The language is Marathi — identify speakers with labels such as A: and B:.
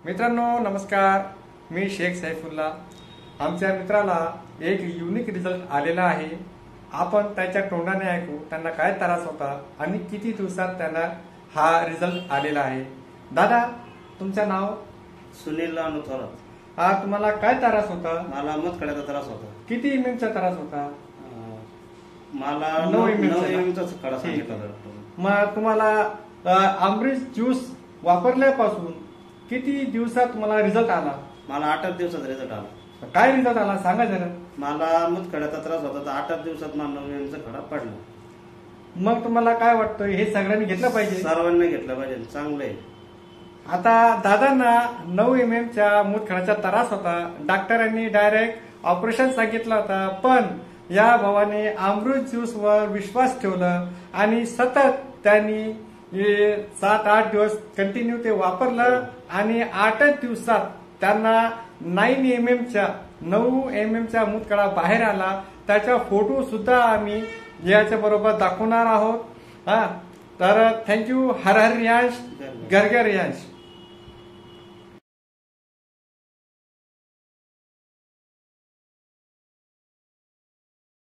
A: मित्रांनो नमस्कार, मी शेख सैफुल्ला। आमच्या मित्राला एक युनिक रिझल्ट आलेला आहे। आपण त्याच्या तोंडाने ऐकू त्यांना काय त्रास होता आणि किती दिवसात त्यांना हा रिझल्ट आलेला आहे। दादा, तुमचं नाव?
B: सुनील अनु थोरात।
A: हा, तुम्हाला काय त्रास होता?
B: मला मूतखड्याचा त्रास होता।
A: किती एमएमचा त्रास होता?
B: मला
A: 9
B: एमएमचा खडा सांगितला डॉक्टर।
A: मग तुम्हाला अमृत ज्यूस वापरल्यापासून किती दिवसात तुम्हाला रिझल्ट आला?
B: मला 8 दिवसात रिझल्ट आला।
A: काय रिझल्ट आला सांगा जरा।
B: मला मूतखड्याचा त्रास होता तर 8 दिवसात मला 9 एमएमचा खडा पडला।
A: मग तुम्हाला काय वाटतं, हे सगळ्यांनी घेतलं पाहिजे?
B: सर्वांनी घेतलं पाहिजे, चांगलं आहे।
A: आता दादांना 9 एमएमच्या मूतखड्याचा त्रास होता। डॉक्टरांनी डायरेक्ट ऑपरेशन सांगितलं होतं, पण या भावाने अमृत ज्यूस वर विश्वास ठेवला आणि सतत त्यांनी 7-8 दिवस कंटिन्यू ते वापरलं आणि 8 दिवसात त्यांना 9 एमएमच्या मूतखडा बाहेर आला। त्याचा फोटो सुद्धा आम्ही याच्या बरोबर दाखवणार आहोत। तर थँक्यू। हर हर रियांश, घर घर रियांश।